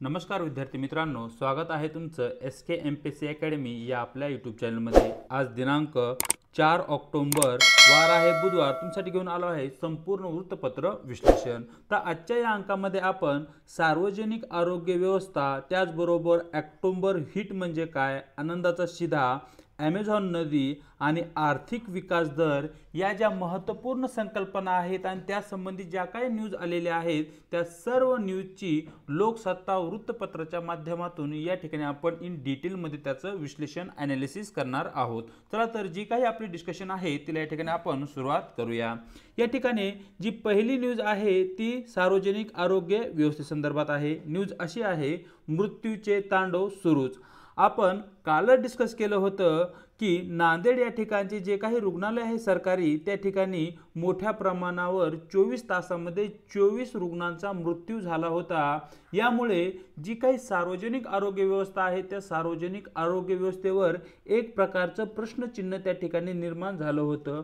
नमस्कार विद्यार्थी मित्रांनो, स्वागत आहे तुमचं SK MPSC अकॅडमी या आपल्या यूट्यूब चॅनलमध्ये। आज दिनांक 4 ऑक्टोबर वार आहे बुधवार, तुमच्यासाठी घेऊन आलो आहे संपूर्ण वृत्तपत्र विश्लेषण। तर आजच्या या अंकामध्ये आपण सार्वजनिक आरोग्य व्यवस्था, त्याचबरोबर ऑक्टोबर हिट म्हणजे काय, आनंदाचा शिधा, ॲमेझॉन नदी आणि आर्थिक विकास दर या ज्या महत्त्वपूर्ण संकल्पना आहेत आणि त्या संबंधित ज्या काही न्यूज आलेल्या आहेत त्या सर्व न्यूजची लोकसत्ता वृत्तपत्राच्या माध्यमातून या ठिकाणी आपण इन डिटेलमध्ये त्याचं विश्लेषण ॲनालिसिस करणार आहोत। चला तर जी काही आपली डिस्कशन आहे तिला या ठिकाणी आपण सुरुवात करूया। या ठिकाणी जी पहिली न्यूज आहे ती सार्वजनिक आरोग्य व्यवस्थेसंदर्भात आहे। न्यूज अशी आहे, मृत्यूचे तांडव सुरूच। आपण कालच डिस्कस केलं होतं की नांदेड या ठिकाणचे जे काही रुग्णालय आहे सरकारी, त्या ठिकाणी मोठ्या प्रमाणावर 24 तासामध्ये 24 रुग्णांचा मृत्यू झाला होता। यामुळे जी काही सार्वजनिक आरोग्य व्यवस्था आहे त्या सार्वजनिक आरोग्य व्यवस्थेवर एक प्रकारचं प्रश्नचिन्ह त्या ठिकाणी निर्माण झालं होतं।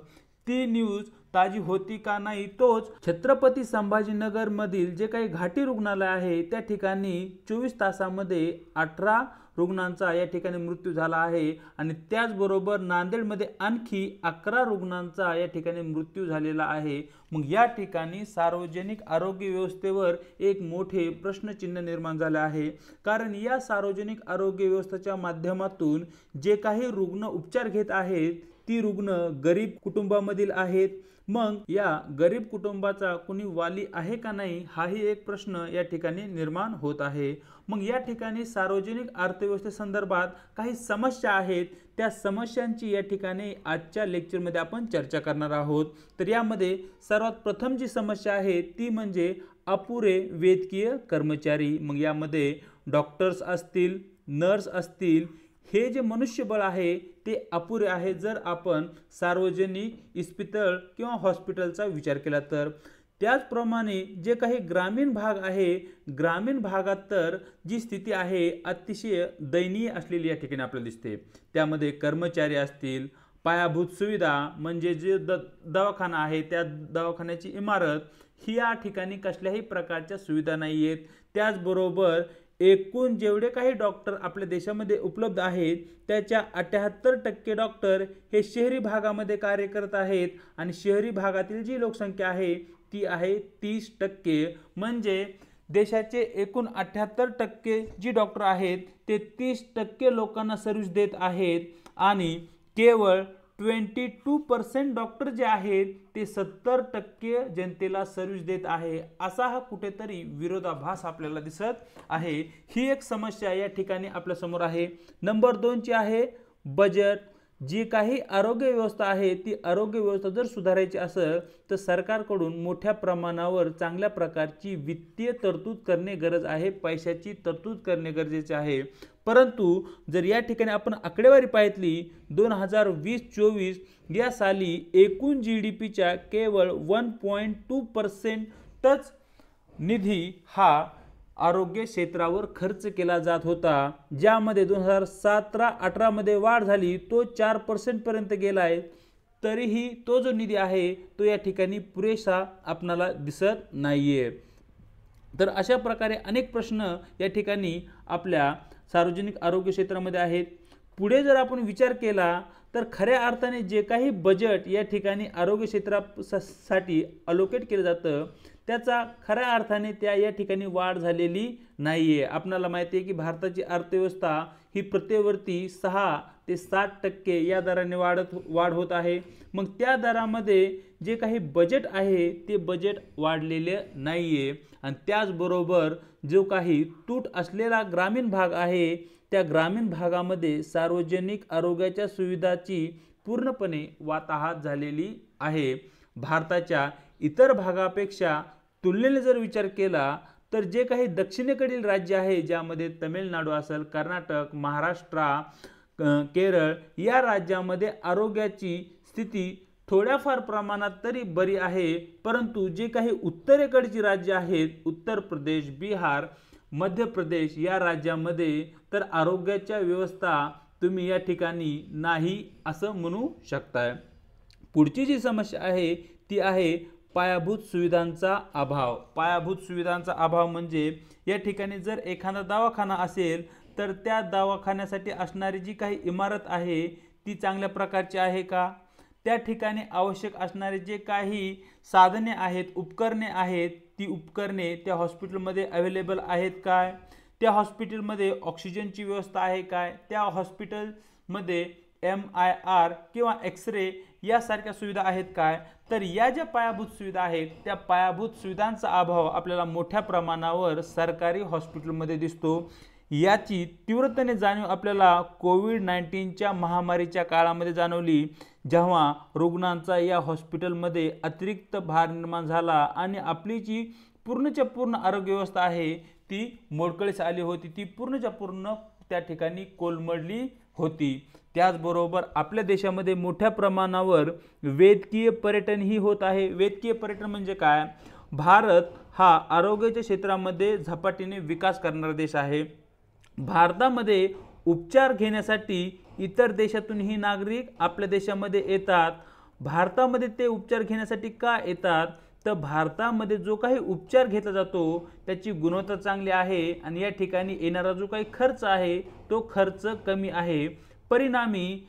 ती न्यूज ताजी होती का नाही, तोच छत्रपती संभाजीनगर मधील जे काही घाटी रुग्णालय आहे त्या ठिकाणी 24 तासामध्ये 18 रुग्णांचा या ठिकाणी मृत्यू झाला आहे आणि त्याचबरोबर नांदेडमध्ये आणखी 11 रुग्णांचा या ठिकाणी मृत्यू झालेला आहे। मग या ठिकाणी सार्वजनिक आरोग्य व्यवस्थेवर एक मोठे प्रश्नचिन्ह निर्माण झाले आहे, कारण या सार्वजनिक आरोग्य व्यवस्थेच्या माध्यमातून जे काही रुग्ण उपचार घेत आहेत ती रुग्ण गरीब कुटुंबामधील आहेत। मग या गरीब कुटुंबाचा कोणी वाली आहे का नाही, हाही एक प्रश्न या ठिकाणी निर्माण होत आहे। मग या ठिकाणी सार्वजनिक अर्थव्यवस्थेसंदर्भात काही समस्या आहेत, त्या समस्यांची या ठिकाणी आजच्या लेक्चरमध्ये आपण चर्चा करणार आहोत। तर यामध्ये सर्वात प्रथम जी समस्या आहे ती म्हणजे अपुरे वैद्यकीय कर्मचारी। मग यामध्ये डॉक्टर्स असतील, नर्स असतील, हे जे मनुष्यबळ आहे ते अपुरे आहे जर आपण सार्वजनिक इस्पितळ किंवा हॉस्पिटलचा विचार केला तर। त्याचप्रमाणे जे काही ग्रामीण भाग आहे, ग्रामीण भागात तर जी स्थिती आहे अतिशय दयनीय असलेली या ठिकाणी आपल्याला दिसते। त्यामध्ये कर्मचारी असतील, पायाभूत सुविधा म्हणजे जे दवाखाना आहे त्या दवाखान्याची इमारत ही या ठिकाणी कसल्याही प्रकारच्या सुविधा नाही आहेत। त्याचबरोबर एकूण जेवढे काही डॉक्टर आपल्या देशामध्ये उपलब्ध आहेत त्याच्या 78% डॉक्टर हे शहरी भागामध्ये कार्य करत आहेत आणि शहरी भागातील जी लोकसंख्या आहे ती आहे 30%। म्हणजे देशाचे एकूण 78% जी डॉक्टर आहेत ते 30% लोकांना सर्व्हिस देत आहेत आणि केवळ 22% डॉक्टर जे आहेत ते 70% जनतेला सर्व्हिस देत आहे। असा हा कुठेतरी विरोधाभास आपल्याला दिसत आहे। ही एक समस्या या ठिकाणी आपल्या समोर आहे। नंबर 2 ची आहे बजेट। जी काही आरोग्य व्यवस्था आहे ती आरोग्य व्यवस्था जर सुधारायची असेल तर सरकारकडून मोठ्या प्रमाणावर चांगल्या प्रकारची वित्तीय तरतूद करणे गरज आहे, पैशाची तरतूद करणे गरजेचे आहे। परंतु जर या ठिकाणी आपण आकडेवारी पाहिली 2020-24 या साली एकूण GDPच्या केवळ 1.2%च निधी हा आरोग्य क्षेत्रावर खर्च केला जात होता, ज्यामध्ये 2017-18 मध्ये वाढ झाली, तो 4% पर्यंत गेलाय। तरीही तो जो निधी आहे तो या ठिकाणी पुरेसा आपल्याला दिसत नाहीये। तर अशा प्रकारे अनेक प्रश्न या ठिकाणी आपल्या सार्वजनिक आरोग्य क्षेत्रामध्ये आहेत। पुढे जर आपण विचार केला तर खऱ्या अर्थाने जे काही बजेट या ठिकाणी आरोग्य क्षेत्रासाठी अलोकेट केलं जातं त्याचा खऱ्या अर्थाने त्या या ठिकाणी वाढ झालेली नाहीये। आपल्याला माहिती आहे की भारताची अर्थव्यवस्था ही प्रतिवर्ती 6 ते 7% या दराने वाढ होत आहे। मग त्या दरामध्ये जे काही बजेट आहे ते बजेट वाढलेले नाहीये आणि त्याचबरोबर जो काही तूट असलेला ग्रामीण भाग आहे त्या ग्रामीण भागामध्ये सार्वजनिक आरोग्याच्या सुविधाची पूर्णपणे वाताहत झालेली आहे। भारताच्या इतर भागापेक्षा तुलनेने जर विचार केला तर जे काही दक्षिणेकडील राज्य आहे, ज्यामध्ये तमिळनाडू असेल, कर्नाटक, महाराष्ट्र, केरळ या राज्यामध्ये आरोग्याची स्थिती थोड्याफार प्रमाणात तरी बरी आहे। परंतु जे काही उत्तरेकडची राज्य आहेत, उत्तर प्रदेश, बिहार, मध्य प्रदेश या राज्यामध्ये तर आरोग्याच्या व्यवस्था तुम्ही या ठिकाणी नाही असं म्हणू शकताय। पुढची जी समस्या आहे ती आहे पायाभूत सुविधांचा अभाव. पायाभूत सुविधांचा अभाव म्हणजे या ठिकाणी जर एखादा दवाखाना असेल तर त्या दवाखान्यासाठी असणारी जी काही इमारत आहे ती चांगल्या प्रकारची आहे का, त्या ठिकाणी आवश्यक असणारे जे काही साधने आहेत, उपकरणे आहेत, ती उपकरणे त्या हॉस्पिटलमध्ये अवेलेबल आहेत काय, त्या हॉस्पिटलमध्ये ऑक्सिजनची व्यवस्था आहे काय, त्या हॉस्पिटलमध्ये MIR किंवा एक्सरे यासारख्या सुविधा आहेत काय. तर या ज्या पायाभूत सुविधा आहेत त्या पायाभूत सुविधांचा अभाव आपल्याला मोठ्या प्रमाणावर सरकारी हॉस्पिटलमध्ये दिसतो. याची तीव्रतेने जाणीव आपल्याला कोविड-19च्या महामारीच्या काळामध्ये जाणवली, जेव्हा रुग्णांचा या हॉस्पिटलमध्ये अतिरिक्त भार निर्माण झाला आणि आपली जी पूर्णच्या पूर्ण आरोग्य व्यवस्था आहे ती मोडकळीस आली होती, ती पूर्णच्या पूर्ण त्या ठिकाणी कोलमडली होती. त्याचबरोबर आपल्या देशामध्ये मोठ्या प्रमाणावर वैद्यकीय पर्यटनही होत आहे. वैद्यकीय पर्यटन म्हणजे काय, भारत हा आरोग्याच्या क्षेत्रामध्ये झपाट्याने विकास करणारा देश आहे. भारतामध्ये उपचार घेण्यासाठी इतर देशातूनही नागरिक आपल्या देशामध्ये येतात. भारतामध्ये ते उपचार घेण्यासाठी का येतात, तर भारतामध्ये जो काही उपचार घेतला जातो त्याची गुणवत्ता चांगली आहे आणि या ठिकाणी येणारा जो काही खर्च आहे तो खर्च कमी आहे. परिणामी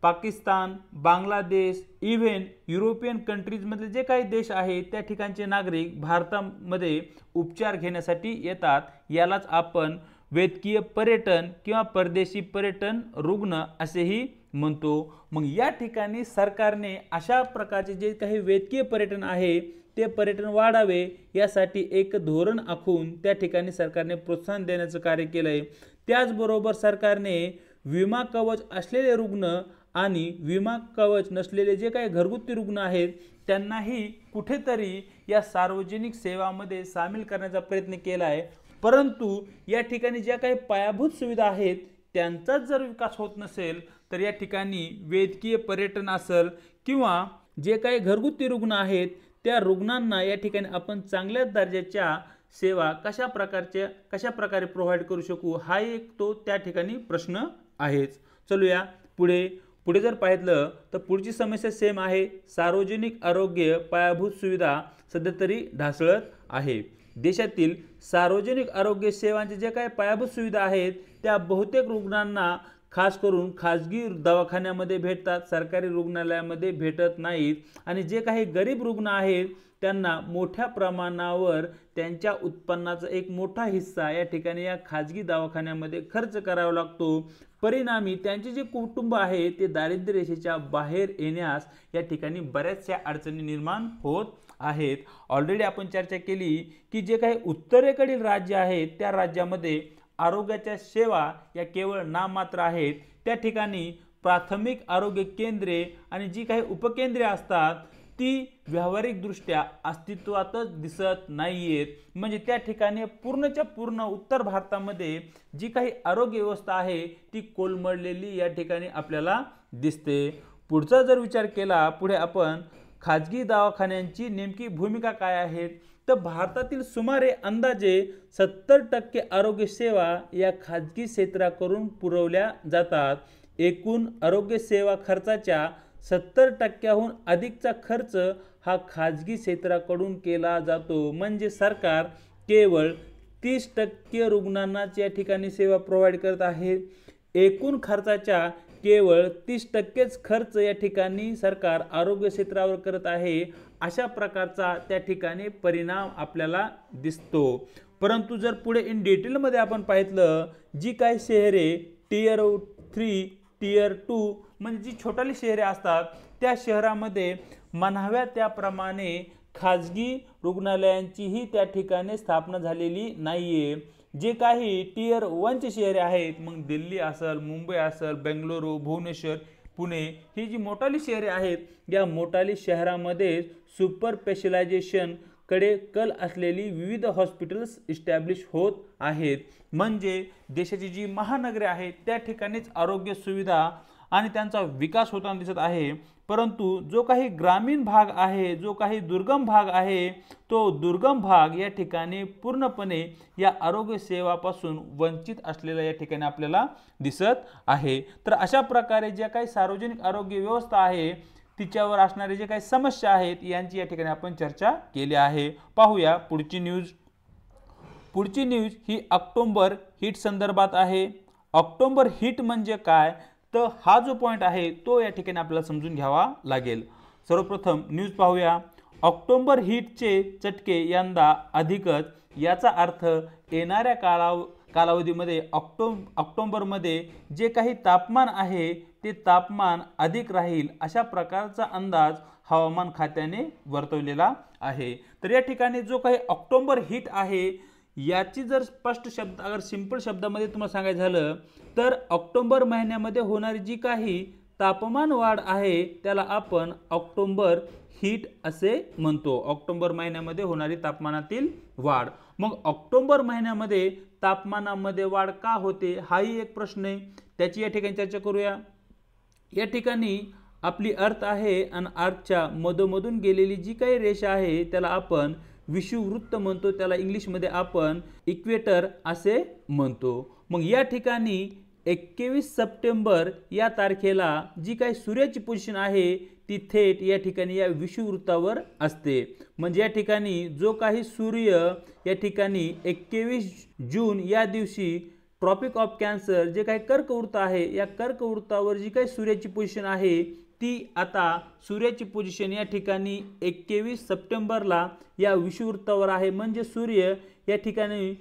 पाकिस्तान, बांगलादेश, इव्हन युरोपियन कंट्रीजमधले जे काही देश आहेत त्या ठिकाणचे नागरिक भारतामध्ये उपचार घेण्यासाठी येतात. यालाच आपण वैद्यकीय पर्यटन किंवा परदेशी पर्यटन रुग्ण असेही म्हणतो. मग या ठिकाणी सरकारने अशा प्रकारचे जे काही वैद्यकीय पर्यटन आहे ते पर्यटन वाढावे यासाठी एक धोरण आखून त्या ठिकाणी सरकारने प्रोत्साहन देण्याचं कार्य केलंय. त्याचबरोबर सरकारने विमा कवच असलेले रुग्ण आणि विमा कवच नसलेले जे काही घरगुती रुग्ण आहेत त्यांनाही कुठेतरी या सार्वजनिक सेवामध्ये सामील करण्याचा प्रयत्न केला आहे. परंतु या ठिकाणी ज्या काही पायाभूत सुविधा आहेत त्यांचाच जर विकास होत नसेल तर या ठिकाणी वैद्यकीय पर्यटन असेल किंवा जे काही घरगुती रुग्ण आहेत त्या रुग्णांना या ठिकाणी आपण चांगल्या दर्जाच्या सेवा कशा प्रकारे प्रोव्हाइड करू शकू, हा एक तो त्या ठिकाणी प्रश्न आहेच. चलूया पुढे जर पाहिलं तर पुढची समस्या सेम आहे. सार्वजनिक आरोग्य पायाभूत सुविधा सध्या तरी ढासळत आहे. देशातील सार्वजनिक आरोग्य सेवांचे जे काही पायाभूत सुविधा आहेत त्या बहुतेक रुग्णांना खास करून खाजगी दवाखान्यामध्ये भेटतात, सरकारी रुग्णालयामध्ये भेटत नाहीत. आणि जे काही गरीब रुग्ण आहेत त्यांना मोठ्या प्रमाणावर त्यांच्या उत्पन्नाचा एक मोठा हिस्सा या ठिकाणी या खाजगी दवाखान्यामध्ये खर्च करावा लागतो. परिणामी त्यांचे जे कुटुंब आहे ते दारिद्र्य रेषेच्या बाहेर येण्यास या ठिकाणी बऱ्याचशा अडचणी निर्माण होत आहेत. ऑलरेडी आपण चर्चा केली की जे काही उत्तरेकडील राज्य आहेत त्या राज्यामध्ये आरोग्याच्या सेवा या केवळ नाममात्र आहेत. त्या ठिकाणी प्राथमिक आरोग्य केंद्रे आणि जी काही उपकेंद्रे असतात ती व्यावहारिकदृष्ट्या अस्तित्वातच दिसत नाहीयेत. म्हणजे त्या ठिकाणी पूर्णच्या पूर्ण उत्तर भारतामध्ये जी काही आरोग्य व्यवस्था आहे ती कोलमडलेली या ठिकाणी आपल्याला दिसते. पुढचा जर विचार केला पुढे आपण खाजगी दवाखान्यांची नेमकी भूमिका काय आहे, तर भारतातील सुमारे अंदाजे 70% आरोग्य सेवा या खाजगी क्षेत्राकडून पुरवल्या जातात. एकूण आरोग्य सेवा खर्चाच्या 70%हून अधिकचा खर्च हा खाजगी क्षेत्राकडून केला जातो. म्हणजे सरकार केवळ 30% रुग्णांनाच या ठिकाणी सेवा प्रोव्हाइड करत आहे. एकूण खर्चाच्या केवळ 30%च खर्च या ठिकाणी सरकार आरोग्य क्षेत्रावर करत आहे. अशा प्रकारचा त्या ठिकाणी परिणाम आपल्याला दिसतो. परंतु जर पुढे इन डिटेलमध्ये आपण पाहिलं जी काही शहरे टियर 3 टियर 2 म्हणजे जी छोटाली शहरे असतात त्या शहरामध्ये म्हणाव्या त्याप्रमाणे खाजगी रुग्णालयांचीही त्या ठिकाणी स्थापना झालेली नाहीये. जे काही टियर 1चे शहरे आहेत, मग दिल्ली असेल, मुंबई असेल, बेंगळुरू, भुवनेश्वर, पुणे ही जी मोठाली शहरे आहेत या मोठाली शहरामध्ये सुपर स्पेशलायझेशन कडे कल असलेली विविध हॉस्पिटल्स इस्टॅब्लिश होत आहेत. म्हणजे देशाची जी महानगरे आहेत त्या ठिकाणीच आरोग्य सुविधा आणि त्यांचा विकास होताना दिसत आहे. परंतु जो काही ग्रामीण भाग आहे, जो काही दुर्गम भाग आहे, तो दुर्गम भाग या ठिकाणी पूर्णपणे या आरोग्य सेवापासून वंचित असलेला या ठिकाणी आपल्याला दिसत आहे. तर अशा प्रकारे ज्या काही सार्वजनिक आरोग्य व्यवस्था आहे तिच्यावर असणारे जे काही समस्या आहेत यांची या ठिकाणी आपण चर्चा केली आहे। पाहूया पुढची न्यूज। पुढची न्यूज ही ऑक्टोबर हिट संदर्भात आहे। ऑक्टोबर हिट म्हणजे काय, तर हा जो पॉइंट आहे तो या ठिकाणी आपल्याला समजून घ्यावा लागेल। सर्वप्रथम न्यूज पाहूया। ऑक्टोबर हिटचे चटके यंदा अधिकच, याचा अर्थ येणाऱ्या कालावधीमध्ये ऑक्टोबरमध्ये जे काही तापमान आहे ते तापमान अधिक राहील अशा प्रकारचा अंदाज हवामान खात्याने वर्तवलेला आहे। तर या ठिकाणी जो काही ऑक्टोबर हिट आहे याची जर स्पष्ट शब्द अगर सिंपल शब्दामध्ये तुम्हाला सांगायचं झालं तर ऑक्टोबर महिन्यामध्ये होणारी जी काही तापमान वाढ आहे त्याला आपण ऑक्टोबर हीट असे म्हणतो। ऑक्टोबर महिन्यामध्ये होणारी तापमानातील वाढ। मग ऑक्टोबर महिन्यामध्ये तापमानामध्ये वाढ का होते हाही एक प्रश्न आहे, त्याची या ठिकाणी चर्चा करूया। या ठिकाणी आपली अर्थ आहे आणि अर्थच्या मधोमधून गेलेली जी काही रेषा आहे त्याला आपण विषुववृत्त म्हणतो, त्याला इंग्लिशमध्ये आपण इक्वेटर असे म्हणतो। मग या ठिकाणी 21 सप्टेंबर या तारखेला जी काही सूर्याची पोझिशन आहे ती थेट या ठिकाणी या विषुववृत्तावर असते। म्हणजे या ठिकाणी जो काही सूर्य या ठिकाणी 21 जून या दिवशी ट्रॉपिक ऑफ कॅन्सर जे काही कर्कवृत्त आहे या कर्कवृत्तावर जी काही सूर्याची पोझिशन आहे ती आता सूर्याची पोझिशन या ठिकाणी 21 सप्टेंबरला या विषुववृत्तावर आहे। म्हणजे सूर्य या ठिकाणी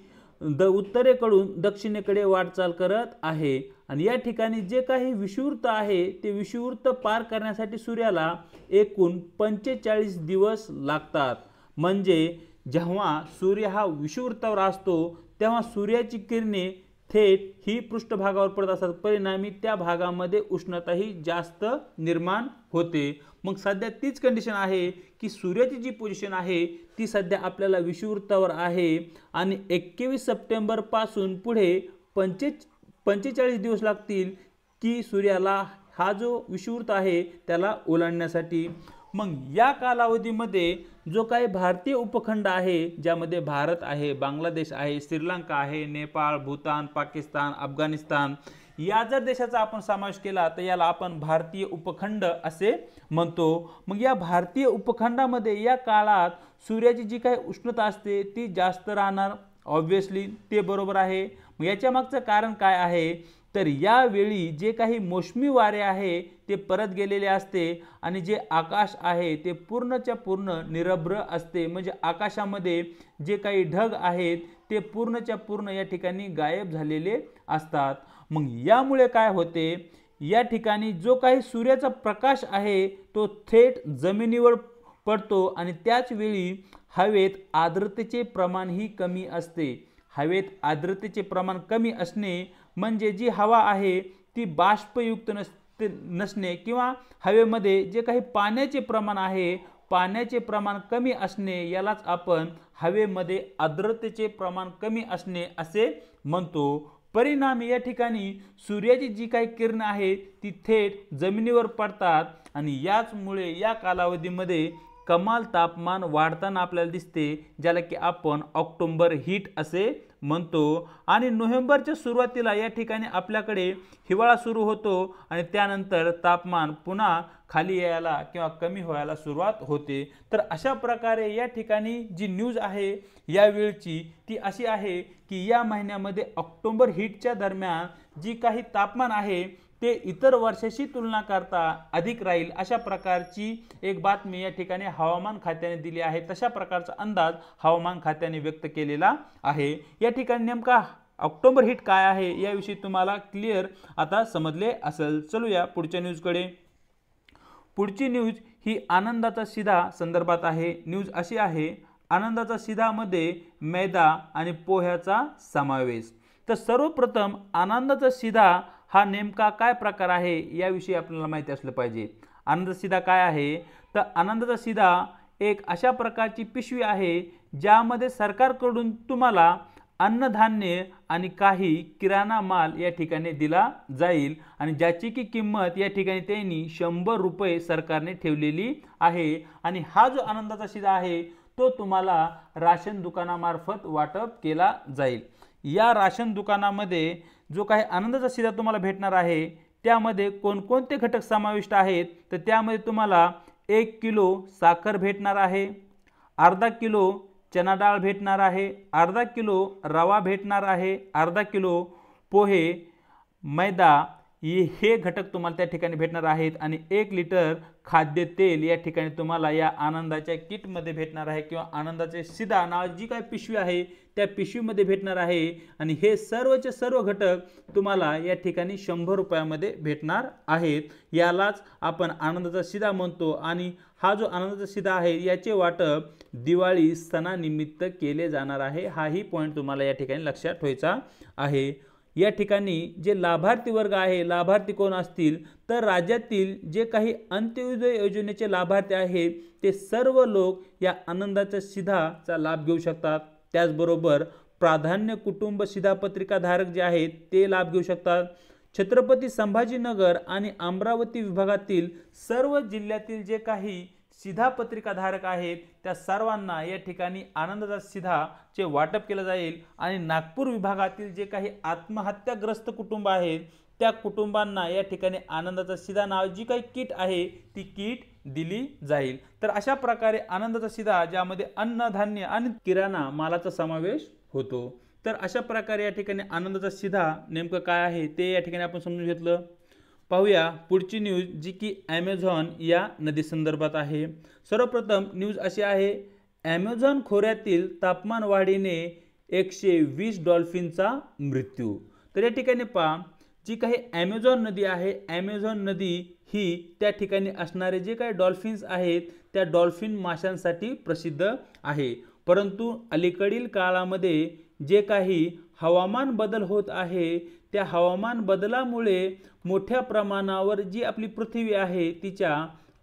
उत्तरेकडून दक्षिणेकडे वाटचाल करत आहे आणि या ठिकाणी जे काही विषुववृत्त आहे ते विषुववृत्त पार करण्यासाठी सूर्याला एकूण 45 दिवस लागतात। म्हणजे जेव्हा सूर्य हा विषुववृत्तावर असतो तेव्हा सूर्याची किरणे थेट ही पृष्ठभागावर पडत असतात, परिणामी त्या भागामध्ये उष्णताही जास्त निर्माण होते। मग सध्या तीच कंडिशन आहे की सूर्याची जी पोझिशन आहे ती सध्या आपल्याला विषुववृत्तावर आहे आणि 21 सप्टेंबर पासून पुढे 45 दिवस लागतील की सूर्याला हा जो विषुववृत्त आहे त्याला ओलांडण्यासाठी। मग या कालावधीमध्ये जो काही भारतीय उपखंड आहे ज्यामध्ये भारत आहे, बांगलादेश आहे, श्रीलंका आहे, नेपाळ, भूतान, पाकिस्तान, अफगाणिस्तान या जर देशाचा आपण समावेश केला तर याला आपण भारतीय उपखंड असे म्हणतो। मग या भारतीय उपखंडामध्ये या काळात सूर्याची जी काही उष्णता असते ती जास्त राहणार, ऑब्वियसली ते बरोबर आहे। मग याच्या मागचं कारण काय आहे तर यावेळी जे काही मोसमी वारे आहे ते परत गेलेले असते आणि जे आकाश आहे ते पूर्णच्या पूर्ण निरभ्र असते। म्हणजे आकाशामध्ये जे काही ढग आहेत ते पूर्णच्या पूर्ण या ठिकाणी गायब झालेले असतात। मग यामुळे काय होते, या ठिकाणी जो काही सूर्याचा प्रकाश आहे तो थेट जमिनीवर पडतो आणि त्याच वेळी हवेत आर्द्रतेचे प्रमाणही कमी असते। हवेत आर्द्रतेचे प्रमाण कमी असणे म्हणजे जी हवा आहे ती बाष्पयुक्त नसणे किंवा हवेमध्ये जे काही पाण्याचे प्रमाण आहे पाण्याचे प्रमाण कमी असणे यालाच आपण हवेमध्ये आर्द्रतेचे प्रमाण कमी असणे असे म्हणतो। परिणामी या ठिकाणी सूर्याची जी काही किरण आहे ती थेट जमिनीवर पडतात आणि याचमुळे या कालावधीमध्ये कमाल तापमान वाढताना आपल्याला दिसते, ज्याला की आपण ऑक्टोबर हीट असे म्हणतो। आणि नोव्हेंबरच्या सुरुवातीला या ठिकाणी आपल्याकडे हिवाळा सुरू होतो आणि त्यानंतर तापमान पुन्हा खाली यायला किंवा कमी व्हायला सुरुवात होते। तर अशा प्रकारे या ठिकाणी जी न्यूज आहे या वेळची ती अशी आहे की या महिन्यामध्ये ऑक्टोबर हीटच्या दरम्यान जी काही तापमान आहे ते इतर वर्षाशी तुलना करता अधिक राहील अशा प्रकारची एक बातमी या ठिकाणी हवामान खात्याने दिली आहे। तशा प्रकारचा अंदाज हवामान खात्याने व्यक्त केलेला आहे। या ठिकाणी नेमका ऑक्टोबर हीट काय आहे याविषयी तुम्हाला क्लिअर आता समजले असेल। चलूया पुढच्या न्यूजकडे। पुढची न्यूज ही आनंदाचा शिधा संदर्भात आहे। न्यूज अशी आहे, आनंदाचा शिधामध्ये मैदा आणि पोह्याचा समावेश। तर सर्वप्रथम आनंदाचा शिधा हा नेमका काय प्रकार आहे याविषयी आपल्याला माहिती असलं पाहिजे। आनंदाचा शिधा काय आहे तर आनंदाचा शिधा एक अशा प्रकारची पिशवी आहे ज्यामध्ये सरकारकडून तुम्हाला अन्नधान्य आणि काही किराणा माल या ठिकाणी दिला जाईल आणि ज्याची की किंमत या ठिकाणी त्यांनी 100 रुपये सरकारने ठेवलेली आहे। आणि हा जो आनंदाचा शिधा आहे तो तुम्हाला राशन दुकानामार्फत वाटप केला जाईल। या राशन दुकानामध्ये जो काही आनंदाचा शिधा तुम्हाला भेटणार आहे त्यामध्ये कोणकोणते घटक समाविष्ट आहेत तर त्यामध्ये तुम्हाला 1 किलो साखर भेटणार आहे, अर्धा किलो चना डाळ भेटणार आहे, अर्धा किलो रवा भेटणार आहे, अर्धा किलो पोहे, मैदा हे घटक तुम्हाला त्या ठिकाणी भेटणार आहेत आणि 1 लिटर खाद्य तेल या ठिकाणी तुम्हाला या आनंदाच्या किटमध्ये भेटणार आहे किंवा आनंदाचे शिधा नावाची जी काही पिशवी आहे त्या पिशवीमध्ये भेटणार आहे आणि हे सर्वचे सर्व घटक तुम्हाला या ठिकाणी 100 रुपयामध्ये भेटणार आहेत। यालाच आपण आनंदाचा शिधा म्हणतो आणि हा जो आनंदाचा शिधा आहे याचे वाटप दिवाळी सणानिमित्त केले जाणार आहे। हाही पॉईंट तुम्हाला या ठिकाणी लक्षात ठेवायचा आहे। या ठिकाणी जे लाभार्थी वर्ग आहे, लाभार्थी कोण असतील तर राज्यातील जे काही अंत्योदय योजनेचे लाभार्थी आहेत ते सर्व लोक या आनंदाच्या शिधाचा लाभ घेऊ शकतात। त्याचबरोबर प्राधान्य कुटुंब शिधापत्रिका धारक जे आहेत ते लाभ घेऊ शकतात। छत्रपती संभाजीनगर आणि अमरावती विभागातील सर्व जिल्ह्यातील जे काही शिधापत्रिका धारक आहेत त्या सर्वांना या ठिकाणी आनंदाचा शिधाचे वाटप केले जाईल आणि नागपूर विभागातील जे काही आत्महत्याग्रस्त कुटुंब आहेत त्या कुटुंबांना या ठिकाणी आनंदाचा शिधा नावाची जी काही किट आहे ती किट दिली जाईल। तर अशा प्रकारे आनंदाचा शिधा ज्यामध्ये अन्न धान्य आणि किराणा मालाचा समावेश होतो। तर अशा प्रकारे या ठिकाणी आनंदाचा शिधा नेमकं काय आहे ते या ठिकाणी आपण समजून घेतलं। पाहूया पुढची न्यूज जी की ॲमेझॉन या नदी संदर्भात आहे। सर्वप्रथम न्यूज अशी आहे, ॲमेझॉन खोऱ्यातील तापमान वाढीने 120 डॉल्फिनचा मृत्यू। तर या ठिकाणी पहा जी काही ॲमेझॉन नदी आहे, ॲमेझॉन नदी ही त्या ठिकाणी असणारे जे काही डॉल्फिन्स आहेत त्या डॉल्फिन माशांसाठी प्रसिद्ध आहे। परंतु अलीकडील काळामध्ये जे काही हवामान बदल होत आहे त्या हवामान बदलामुळे मोठ्या प्रमाणावर जी आपली पृथ्वी आहे तिच्या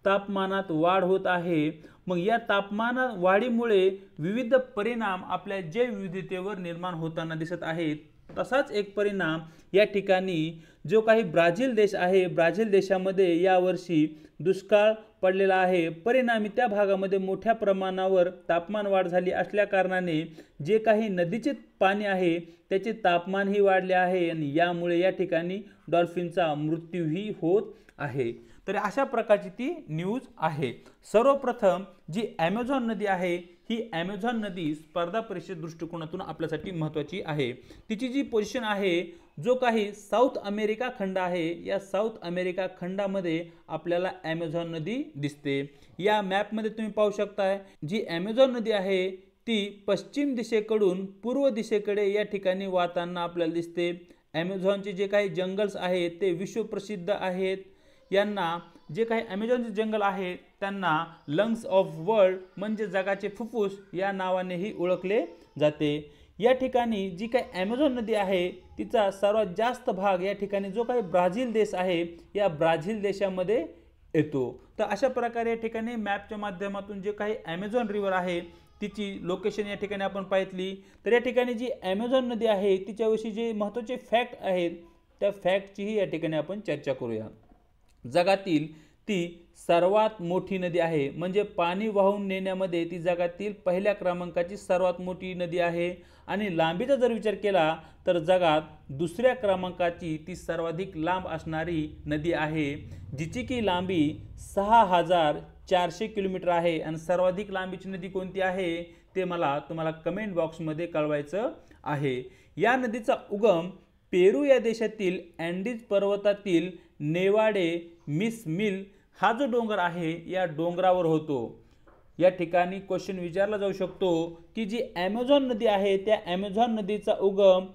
तापमानात वाढ होत आहे। मग या तापमान वाढीमुळे विविध परिणाम आपल्या जैवविविधतेवर निर्माण होताना दिसत आहेत। तसाच एक परिणाम या ठिकाणी जो काही ब्राझील देश आहे, ब्राझील देशामध्ये यावर्षी दुष्काळ पडलेला आहे। परिणामी त्या भागामध्ये मोठ्या प्रमाणावर तापमान वाढ झाली असल्या कारणाने जे काही नदीचे पाणी आहे त्याचे तापमानही वाढले आहे आणि यामुळे या ठिकाणी डॉल्फिनचा मृत्यूही होत आहे। तर अशा प्रकारची ती न्यूज आहे। सर्वप्रथम जी ॲमेझॉन नदी आहे ही ॲमेझॉन नदी स्पर्धा परीक्षे दृष्टिकोनातून आपल्यासाठी महत्त्वाची आहे। तिची जी पोझिशन आहे जो काही साऊथ अमेरिका खंड आहे या साऊथ अमेरिका खंडामध्ये आपल्याला ॲमेझॉन नदी दिसते। या मॅपमध्ये तुम्ही पाहू शकता जी ॲमेझॉन नदी आहे ती पश्चिम दिशेकडून पूर्व दिशेकडे या ठिकाणी वाहताना आपल्याला दिसते। ॲमेझॉनचे जे काही जंगल्स आहेत ते विश्वप्रसिद्ध आहेत। यांना जे काही ॲमेझॉनचे जंगल आहे त्यांना लंग्स ऑफ वर्ल्ड म्हणजे जगाचे फुफ्फुस या नावानेही ओळखले जाते। या ठिकाणी जी काही ॲमेझॉन नदी आहे तिचा सर्वात जास्त भाग या ठिकाणी जो काही ब्राझील देश आहे या ब्राझील देशामध्ये येतो। तर अशा प्रकारे या ठिकाणी मॅपच्या माध्यमातून जे काही ॲमेझॉन रिव्हर आहे तिची लोकेशन या ठिकाणी आपण पाहितली। तर या ठिकाणी जी ॲमेझॉन नदी आहे तिच्याविषयी जे महत्त्वाचे फॅक्ट आहेत त्या फॅक्टचीही या ठिकाणी आपण चर्चा करूया। जगातील ती सर्वात मोठी नदी आहे, म्हणजे पाणी वाहून नेण्यामध्ये ती जगातील पहिल्या क्रमांकाची सर्वात मोठी नदी आहे आणि लांबीचा जर विचार केला तर जगात दुसऱ्या क्रमांकाची ती सर्वाधिक लांब असणारी नदी आहे जिची की लांबी 6400 किलोमीटर आहे। आणि सर्वाधिक लांबीची नदी कोणती आहे ते मला तुम्हाला कमेंट बॉक्समध्ये कळवायचं आहे। या नदीचा उगम पेरू या देशातील अँडीज पर्वतातील नेवाडे मिस मिल हा जो डोंगर आहे या डोंगरावर होतो। या ठिकाणी क्वेश्चन विचारला जाऊ शकतो की जी ॲमेझॉन नदी आहे त्या ॲमेझॉन नदीचा उगम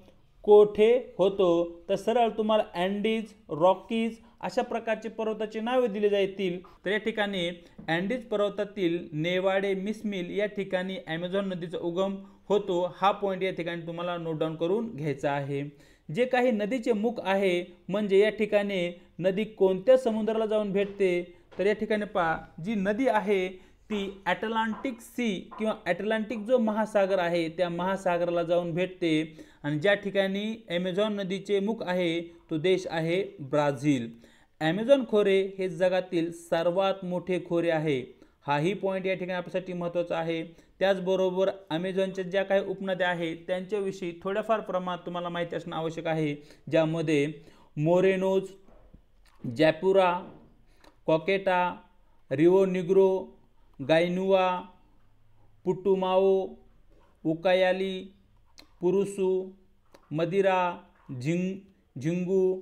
कोठे होतो, तर सरळ तुम्हाला अँडीज, रॉकीज अशा प्रकारचे पर्वताची नावे दिली जातील। तर या ठिकाणी अँडीज पर्वतातील नेवाडे मिस मिल या ठिकाणी ॲमेझॉन नदीचा उगम होतो। हा पॉईंट या ठिकाणी तुम्हाला नोट डाऊन करून घ्यायचा आहे। जे काही नदीचे मुख आहे म्हणजे या ठिकाणी नदी कोणत्या समुद्राला जाऊन भेटते तर या ठिकाणी पहा जी नदी आहे ती अटलांटिक सी किंवा अटलांटिक जो महासागर आहे त्या महासागराला जाऊन भेटते आणि ज्या ठिकाणी ॲमेझॉन नदीचे मुख आहे तो देश आहे ब्राझील। ॲमेझॉन खोरे हे जगातील सर्वात मोठे खोरे आहे। हाही पॉईंट या ठिकाणी आपल्यासाठी महत्त्वाचा आहे। त्याचबरोबर ॲमेझॉनच्या ज्या काही उपनद्या आहेत त्यांच्याविषयी थोड्याफार प्रमाणात तुम्हाला माहिती असणं आवश्यक आहे, ज्यामध्ये मोरेनोज, जॅपुरा, कॉकेटा, रिओ निग्रो, गायनुआ, पुटुमाओ, उकायाली, पुरुसू, मदिरा, झिंगू,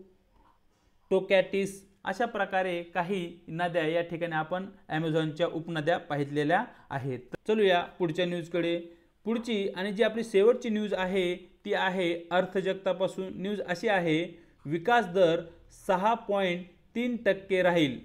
टोकॅटिस अशा प्रकारे काही नद्या या ठिकाणी आपण ॲमेझॉनच्या उपनद्या पाहिलेल्या आहेत। चलूया पुढच्या न्यूजकडे। पुढची आणि जी आपली शेवटची न्यूज आहे ती आहे अर्थजगतापासून। न्यूज अशी आहे, विकास दर 6.3% राहील।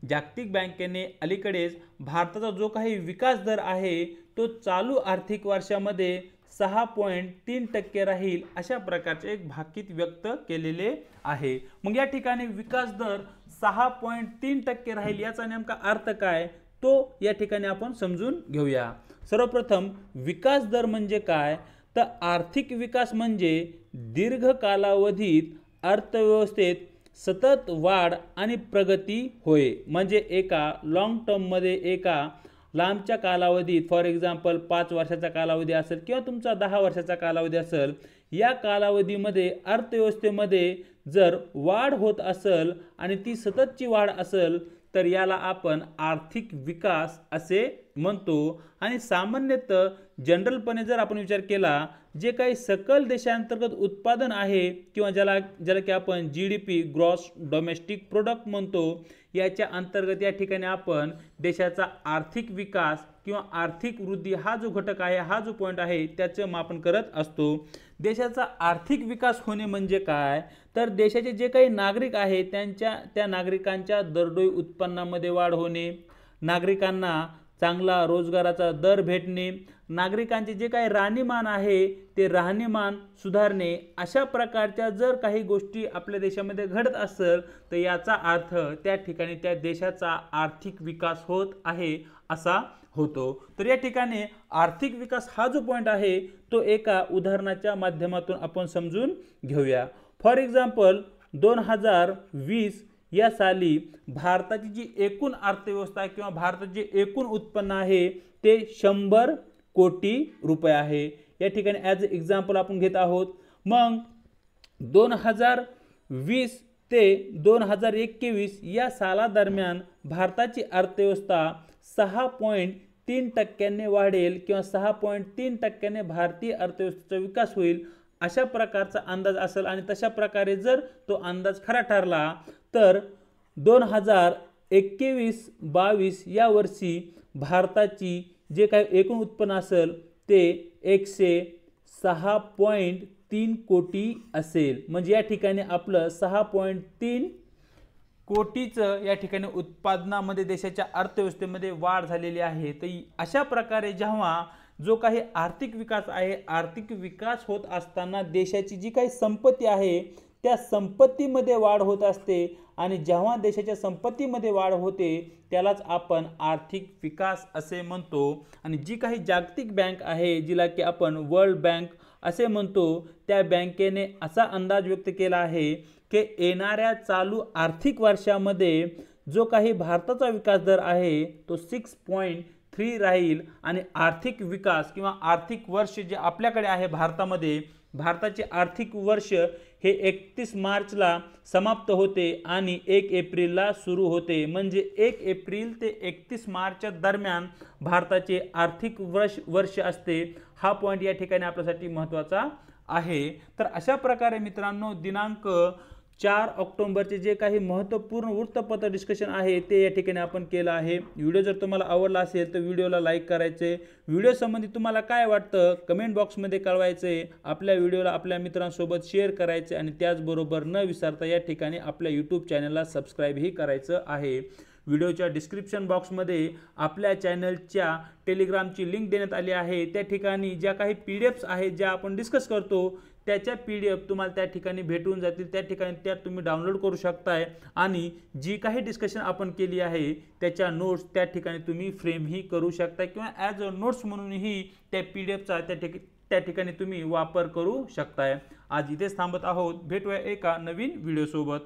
जागतिक बँकेने अलीकडेच भारताचा जो काही विकास दर आहे तो चालू आर्थिक वर्षामध्ये 6.3% राहील अशा प्रकारचे एक भाकीत व्यक्त केलेले आहे। मग या ठिकाणी विकास दर 6.3% राहील याचा नेमका अर्थ काय तो या ठिकाणी आपण समजून घेऊया। सर्वप्रथम विकास दर म्हणजे काय, तर आर्थिक विकास म्हणजे दीर्घ कालावधीत अर्थव्यवस्थेत सतत वाढ आणि प्रगती होय। म्हणजे एका लॉंग टर्म मध्ये, एका लांबच्या कालावधीत, फॉर एक्झाम्पल 5 वर्षाचा कालावधी असेल किंवा तुमचा 10 वर्षाचा कालावधी असेल, या कालावधीमध्ये अर्थव्यवस्थेमध्ये जर वाढ होत असेल आणि ती सततची वाढ असेल तर याला आपण आर्थिक विकास असे म्हणतो। आणि सामान्यतः जनरलपणे जर आपण विचार केला, जे काही सकल देशांतर्गत उत्पादन आहे किंवा ज्याला की आपण GDP ग्रॉस डोमेस्टिक प्रोडक्ट म्हणतो, याच्या अंतर्गत या ठिकाणी आपण देशाचा आर्थिक विकास किंवा आर्थिक वृद्धी हा जो घटक आहे, हा जो पॉईंट आहे त्याचं मापन करत असतो। देशाचा आर्थिक विकास होणे म्हणजे काय, तर देशाचे जे काही नागरिक आहेत त्या नागरिकांच्या दरडोई उत्पन्नामध्ये वाढ होणे, नागरिकांना चांगला रोजगाराचा दर भेटणे, नागरिकांचे जे काही राहणीमान आहे ते राहणीमान सुधारणे, अशा प्रकारच्या जर काही गोष्टी आपल्या देशामध्ये घडत असेल तर याचा अर्थ त्या ठिकाणी त्या देशाचा आर्थिक विकास होत आहे असा होतो। तर या ठिकाणी आर्थिक विकास हा जो पॉईंट आहे तो एका उदाहरणाच्या माध्यमातून आपण समजून घेऊया। फॉर एक्झाम्पल 2020 या साली भारताची जी एकूण अर्थव्यवस्था आहे किंवा भारताचे जे एकूण उत्पन्न आहे ते 100 कोटी रुपये आहे। या ठिकाणी ॲज एक्झाम्पल आपण घेत आहोत। मग 2020 ते 2021 या सालादरम्यान भारताची अर्थव्यवस्था 6.3% वाढेल किंवा 6.3% भारतीय अर्थव्यवस्थेचा विकास होईल अशा प्रकारचा अंदाज असेल। आणि तशा प्रकारे जर तो अंदाज खरा ठरला तर 2021-22 या वर्षी भारताची जे काही एकूण उत्पन्न असेल ते 106.3 कोटी असेल। म्हणजे या ठिकाणी आपलं 6.3 कोटीचं या ठिकाणी उत्पादनामध्ये देशाच्या अर्थव्यवस्थेमध्ये वाढ झालेली आहे। तर अशा प्रकारे जेव्हा जो काही आर्थिक विकास आहे, आर्थिक विकास होत असताना देशाची जी काही संपत्ती आहे त्या संपत्तीमध्ये वाढ होत असते आणि जेव्हा देशाच्या संपत्तीमध्ये वाढ होते त्यालाच आपण आर्थिक विकास असे म्हणतो। आणि जी काही जागतिक बँक आहे जिला की आपण वर्ल्ड बँक असे म्हणतो, त्या बँकेने असा अंदाज व्यक्त केला आहे की येणाऱ्या चालू आर्थिक वर्षामध्ये जो काही भारताचा विकास दर आहे तो 6.3 राहील आणि आर्थिक विकास किंवा आर्थिक वर्ष जे आपल्याकडे आहे भारतामध्ये, भारताचे आर्थिक वर्ष हे 31 मार्चला समाप्त होते आणि 1 एप्रिलला सुरू होते। म्हणजे 1 एप्रिल ते 31 मार्चच्या दरम्यान भारताचे आर्थिक वर्ष असते। हा पॉईंट या ठिकाणी आपल्यासाठी महत्त्वाचा आहे। तर अशा प्रकारे मित्रांनो दिनांक 4 ऑक्टोबरचे जे काही महत्त्वपूर्ण वृत्तपत्र डिस्कशन आहे ते या ठिकाणी आपण केलं आहे। व्हिडिओ जर तुम्हाला आवडला असेल तर व्हिडिओला लाईक करायचे, व्हिडिओ संबंधी तुम्हाला काय वाटतं कमेंट बॉक्समध्ये कळवायचे, आपल्या व्हिडिओला आपल्या मित्रांसोबत शेअर करायचे आणि त्याचबरोबर न विसरता या ठिकाणी आपल्या यूट्यूब चॅनलला सबस्क्राईबही करायचं आहे। व्हिडिओच्या डिस्क्रिप्शन बॉक्समध्ये आपल्या चॅनलच्या टेलिग्रामची लिंक देण्यात आली आहे। त्या ठिकाणी ज्या काही PDFs आहेत ज्या आपण डिस्कस करतो त्याच्या PDF तुम्हाला त्या ठिकाणी भेटून जातील। त्या ठिकाणी त्या तुम्ही डाउनलोड करू शकताय आणि जी काही डिस्कशन आपण केली आहे त्याच्या नोट्स त्या ठिकाणी तुम्ही फ्रेमही करू शकताय किंवा ॲज अ नोट्स म्हणूनही त्या PDFचा त्या ठिकाणी तुम्ही वापर करू शकताय। आज इथेच थांबत आहोत, भेटूया एका नवीन व्हिडिओ सोबत।